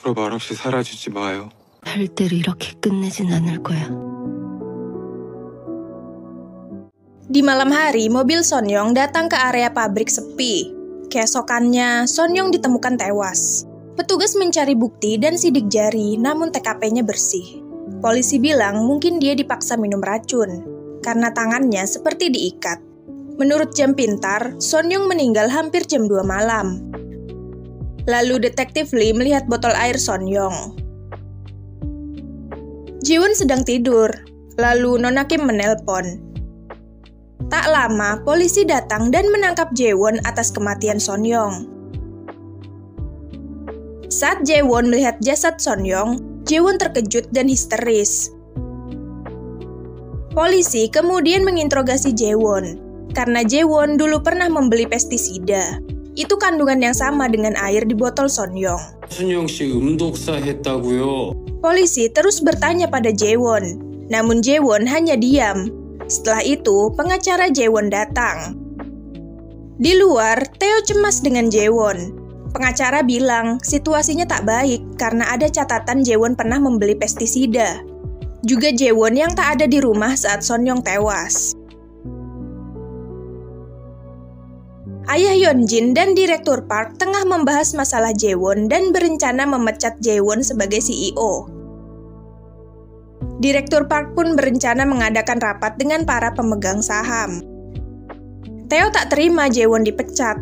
앞으로 말없이 사라지지 마요. 절대로 이렇게 끝내진 않을 거야. Di malam hari, mobil Sonyeong datang ke area pabrik sepi. Keesokannya, Sonyeong ditemukan tewas. Petugas mencari bukti dan sidik jari, namun TKP-nya bersih. Polisi bilang mungkin dia dipaksa minum racun, karena tangannya seperti diikat. Menurut jam pintar, Sonyeong meninggal hampir jam 2 malam. Lalu detektif Lee melihat botol air Sonyeong. Jiwon sedang tidur, lalu Nona Kim menelpon. Tak lama, polisi datang dan menangkap Jaewon atas kematian Sonyeong. Saat Jaewon melihat jasad Sonyeong, Jaewon terkejut dan histeris. Polisi kemudian menginterogasi Jaewon, karena Jaewon dulu pernah membeli pestisida. Itu kandungan yang sama dengan air di botol Sonyeong. 순영 씨 음독사 했다고요? Polisi terus bertanya pada Jaewon, namun Jaewon hanya diam. Setelah itu, pengacara Jaewon datang. Di luar, Theo cemas dengan Jaewon. Pengacara bilang situasinya tak baik karena ada catatan Jaewon pernah membeli pestisida. Juga Jaewon yang tak ada di rumah saat Sonyeong tewas. Ayah Yeonjin dan Direktur Park tengah membahas masalah Jaewon dan berencana memecat Jaewon sebagai CEO. Direktur Park pun berencana mengadakan rapat dengan para pemegang saham. Theo tak terima Jaewon dipecat.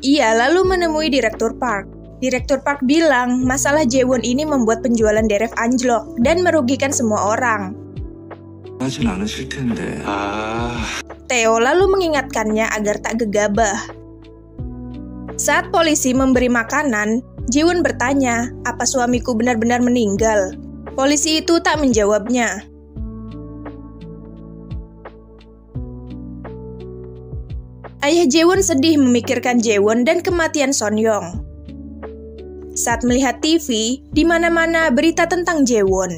Ia lalu menemui Direktur Park. Direktur Park bilang masalah Jaewon ini membuat penjualan Deref anjlok dan merugikan semua orang. 하진 않으실 텐데. Theo lalu mengingatkannya agar tak gegabah. Saat polisi memberi makanan, Jaewon bertanya, apa suamiku benar-benar meninggal? Polisi itu tak menjawabnya. Ayah Jaewon sedih memikirkan Jaewon dan kematian Sonyeong. Saat melihat TV, di mana-mana berita tentang Jaewon.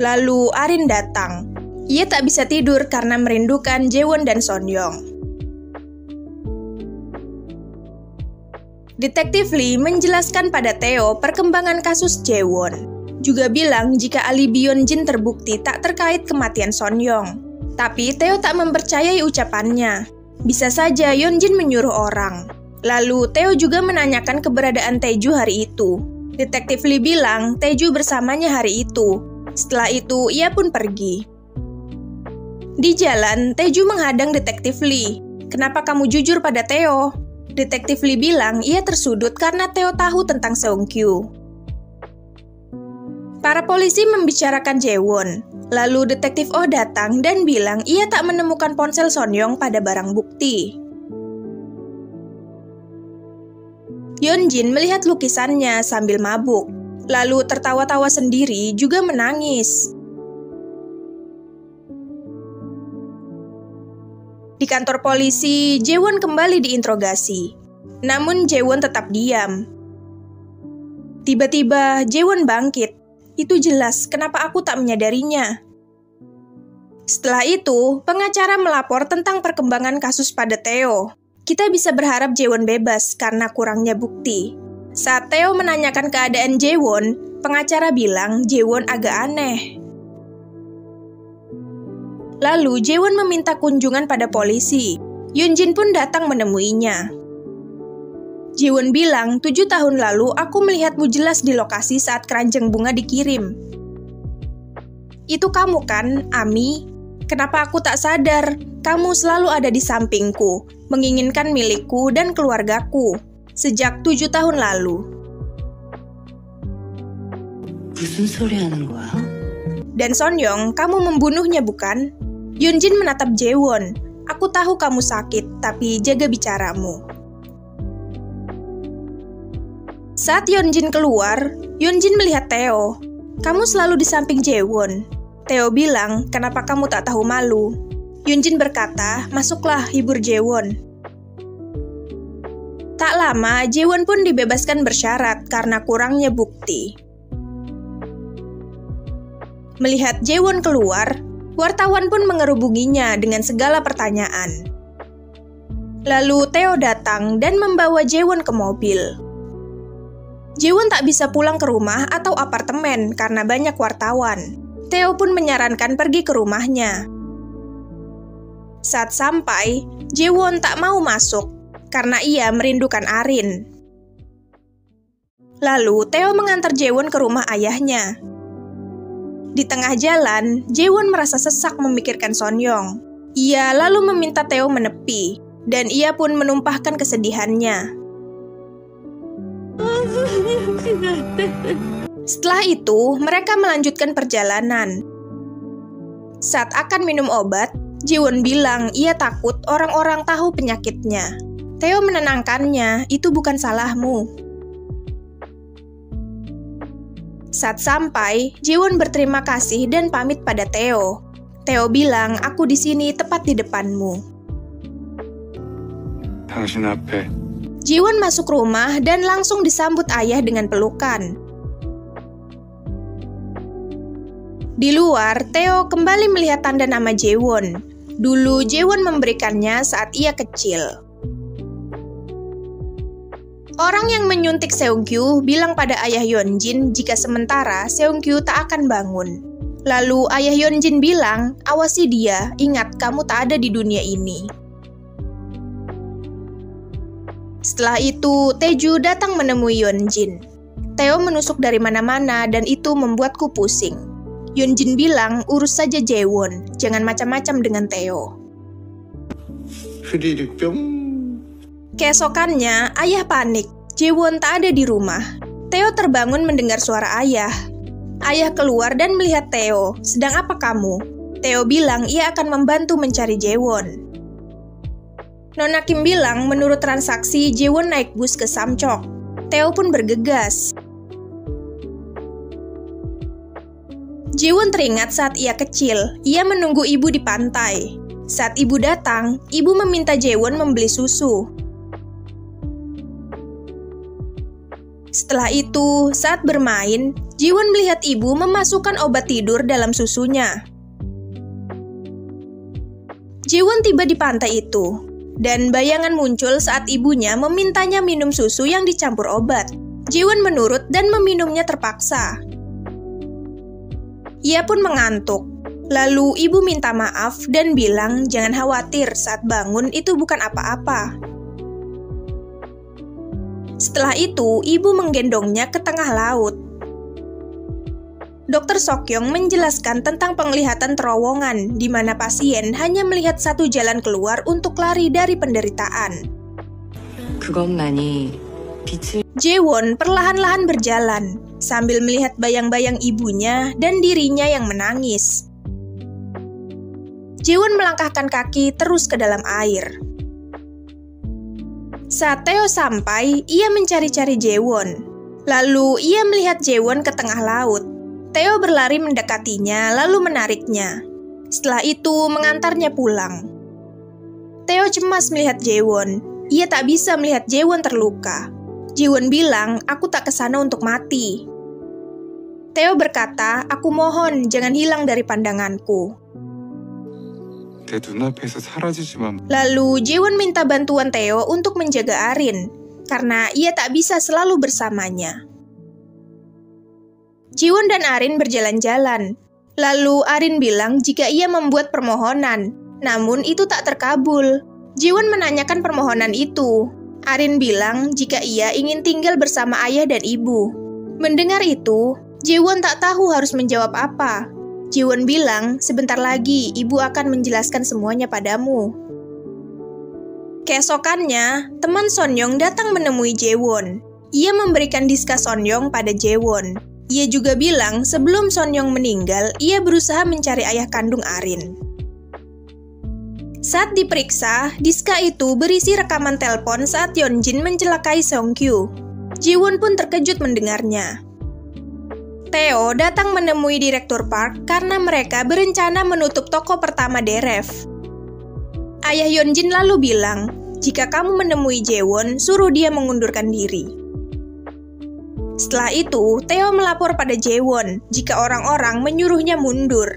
Lalu Arin datang. Ia tak bisa tidur karena merindukan Jaewon dan Sonyeong. Detektif Lee menjelaskan pada Theo perkembangan kasus Jaewon. Juga bilang jika alibi Yeonjin terbukti tak terkait kematian Sonyeong. Tapi Theo tak mempercayai ucapannya. Bisa saja Yeonjin menyuruh orang. Lalu Theo juga menanyakan keberadaan Taeju hari itu. Detektif Lee bilang Taeju bersamanya hari itu. Setelah itu ia pun pergi. Di jalan, Taeju menghadang Detektif Lee. Kenapa kamu jujur pada Theo? Detektif Lee bilang ia tersudut karena Theo tahu tentang Seungkyu. Para polisi membicarakan Jaewon. Lalu Detektif Oh datang dan bilang ia tak menemukan ponsel Sonyeong pada barang bukti. Yeonjin melihat lukisannya sambil mabuk. Lalu tertawa-tawa sendiri juga menangis. Di kantor polisi, Jaewon kembali diinterogasi. Namun Jaewon tetap diam. Tiba-tiba Jaewon bangkit. Itu jelas kenapa aku tak menyadarinya. Setelah itu, pengacara melapor tentang perkembangan kasus pada Theo. Kita bisa berharap Jaewon bebas karena kurangnya bukti. Saat Theo menanyakan keadaan Jaewon, pengacara bilang Jaewon agak aneh. Lalu Jaewon meminta kunjungan pada polisi. Yeonjin pun datang menemuinya. Jaewon bilang, 7 tahun lalu aku melihatmu jelas di lokasi saat keranjang bunga dikirim. Itu kamu kan, Ami? Kenapa aku tak sadar? Kamu selalu ada di sampingku, menginginkan milikku dan keluargaku. Sejak 7 tahun lalu. 무슨 소리 하는 거야? Dan Sonyeong, kamu membunuhnya bukan? Yeonjin menatap Jaewon. Aku tahu kamu sakit, tapi jaga bicaramu. Saat Yeonjin keluar, Yeonjin melihat Theo. Kamu selalu di samping Jaewon. Theo bilang, kenapa kamu tak tahu malu? Yeonjin berkata, masuklah, hibur Jaewon. Tak lama, Jaewon pun dibebaskan bersyarat karena kurangnya bukti. Melihat Jaewon keluar, wartawan pun mengerubunginya dengan segala pertanyaan. Lalu Theo datang dan membawa Jaewon ke mobil. Jaewon tak bisa pulang ke rumah atau apartemen karena banyak wartawan. Tae pun menyarankan pergi ke rumahnya. Saat sampai, Jaewon tak mau masuk karena ia merindukan Arin. Lalu, Tae mengantar Jaewon ke rumah ayahnya. Di tengah jalan, Jaewon merasa sesak memikirkan Sonyeong. Ia lalu meminta Tae menepi, dan ia pun menumpahkan kesedihannya. Setelah itu, mereka melanjutkan perjalanan. Saat akan minum obat, Jaewon bilang ia takut orang-orang tahu penyakitnya. Tae menenangkannya, itu bukan salahmu. Saat sampai, Jaewon berterima kasih dan pamit pada Tae. Tae bilang, aku di sini tepat di depanmu. 당신 앞에. Jaewon masuk rumah dan langsung disambut ayah dengan pelukan. Di luar, Tae kembali melihat tanda nama Jaewon. Dulu Jaewon memberikannya saat ia kecil. Orang yang menyuntik Seungkyu bilang pada ayah Yeonjin jika sementara Seungkyu tak akan bangun. Lalu ayah Yeonjin bilang, awasi dia, ingat kamu tak ada di dunia ini. Setelah itu, Taeju datang menemui Yeonjin. Tae menusuk dari mana-mana dan itu membuatku pusing. Yeonjin bilang, urus saja Jaewon, jangan macam-macam dengan Tae. Keesokannya, ayah panik. Jaewon tak ada di rumah. Tae terbangun mendengar suara ayah. Ayah keluar dan melihat Tae. Sedang apa kamu? Tae bilang ia akan membantu mencari Jaewon. Nona Kim bilang menurut transaksi Jaewon naik bus ke Samcheok. Tae pun bergegas. Jaewon teringat saat ia kecil, ia menunggu ibu di pantai. Saat ibu datang, ibu meminta Jaewon membeli susu. Setelah itu, saat bermain, Jaewon melihat ibu memasukkan obat tidur dalam susunya. Jaewon tiba di pantai itu, dan bayangan muncul saat ibunya memintanya minum susu yang dicampur obat. Jaewon menurut dan meminumnya terpaksa. Ia pun mengantuk. Lalu ibu minta maaf dan bilang jangan khawatir saat bangun itu bukan apa-apa. Setelah itu, ibu menggendongnya ke tengah laut. Dr. Sokyong menjelaskan tentang penglihatan terowongan, di mana pasien hanya melihat satu jalan keluar untuk lari dari penderitaan. 그것만이 빛을 Jaewon perlahan-lahan berjalan, sambil melihat bayang-bayang ibunya dan dirinya yang menangis. Jaewon melangkahkan kaki terus ke dalam air. Saat Tae sampai, ia mencari-cari Jaewon. Lalu ia melihat Jaewon ke tengah laut. Tae berlari mendekatinya lalu menariknya. Setelah itu mengantarnya pulang. Tae cemas melihat Jaewon. Ia tak bisa melihat Jaewon terluka. Jaewon bilang, aku tak kesana untuk mati. Tae berkata, aku mohon jangan hilang dari pandanganku. 내 눈앞에서 사라지지만. Lalu Jaewon minta bantuan Tae untuk menjaga Arin, karena ia tak bisa selalu bersamanya. Jaewon dan Arin berjalan-jalan. Lalu Arin bilang jika ia membuat permohonan, namun itu tak terkabul. Jaewon menanyakan permohonan itu. Arin bilang jika ia ingin tinggal bersama ayah dan ibu. Mendengar itu, Jaewon tak tahu harus menjawab apa. Jaewon bilang, sebentar lagi ibu akan menjelaskan semuanya padamu. Keesokannya, teman Sonyeong datang menemui Jaewon. Ia memberikan diska Sonyeong pada Jaewon. Ia juga bilang sebelum Sonyeong meninggal, ia berusaha mencari ayah kandung Arin. Saat diperiksa, diska itu berisi rekaman telepon saat Yeonjin mencelakai Seungkyu. Jaewon pun terkejut mendengarnya. Tae datang menemui Direktur Park karena mereka berencana menutup toko pertama DRF. Ayah Yeonjin lalu bilang, jika kamu menemui Jaewon, suruh dia mengundurkan diri. Setelah itu, Tae melapor pada Jaewon jika orang-orang menyuruhnya mundur.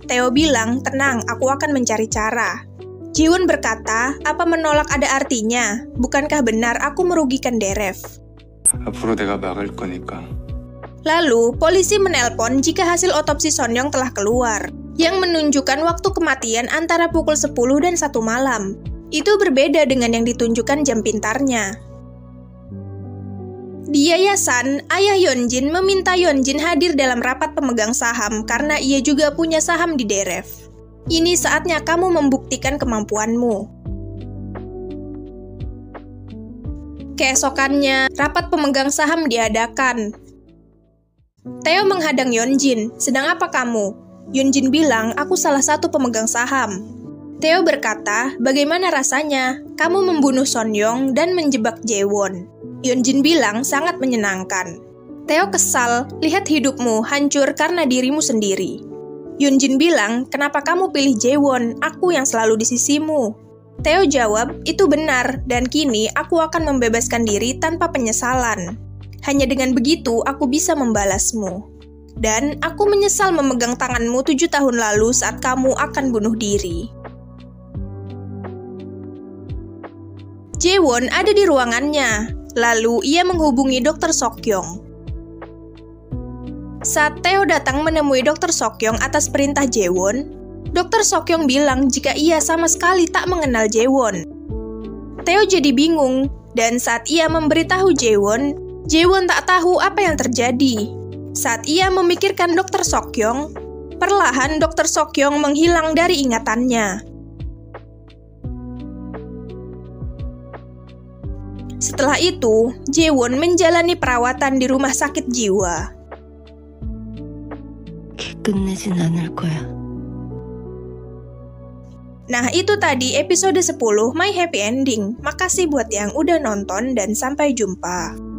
Tae bilang, tenang, aku akan mencari cara. Jaewon berkata, apa menolak ada artinya? Bukankah benar aku merugikan DRF? 앞으로 내가 막을 거니까. Lalu, polisi menelpon jika hasil otopsi Sonyeong telah keluar, yang menunjukkan waktu kematian antara pukul 10 dan 1 malam. Itu berbeda dengan yang ditunjukkan jam pintarnya. Di yayasan, ayah Yeonjin meminta Yeonjin hadir dalam rapat pemegang saham karena ia juga punya saham di Deref. Ini saatnya kamu membuktikan kemampuanmu. Keesokannya, rapat pemegang saham diadakan. Tae menghadang Yeonjin, sedang apa kamu? Yeonjin bilang, aku salah satu pemegang saham. Tae berkata, bagaimana rasanya? Kamu membunuh Sonyeong dan menjebak Jaewon. Yeonjin bilang, sangat menyenangkan. Tae kesal, lihat hidupmu hancur karena dirimu sendiri. Yeonjin bilang, kenapa kamu pilih Jaewon? Aku yang selalu di sisimu. Tae jawab, itu benar, dan kini aku akan membebaskan diri tanpa penyesalan. Hanya dengan begitu, aku bisa membalasmu. Dan aku menyesal memegang tanganmu 7 tahun lalu saat kamu akan bunuh diri. Jaewon ada di ruangannya, lalu ia menghubungi Dr. Sokyong. Saat Tae datang menemui Dr. Sokyong atas perintah Jaewon, Dr. Sokyong bilang jika ia sama sekali tak mengenal Jaewon. Tae jadi bingung, dan saat ia memberitahu Jaewon, Jaewon tak tahu apa yang terjadi. Saat ia memikirkan Dr. Sokyong, perlahan Dr. Sokyong menghilang dari ingatannya. Setelah itu, Jaewon menjalani perawatan di rumah sakit jiwa. 끝내진 않을 거야. Nah, itu tadi episode 10 My Happy Ending. Makasih buat yang udah nonton dan sampai jumpa.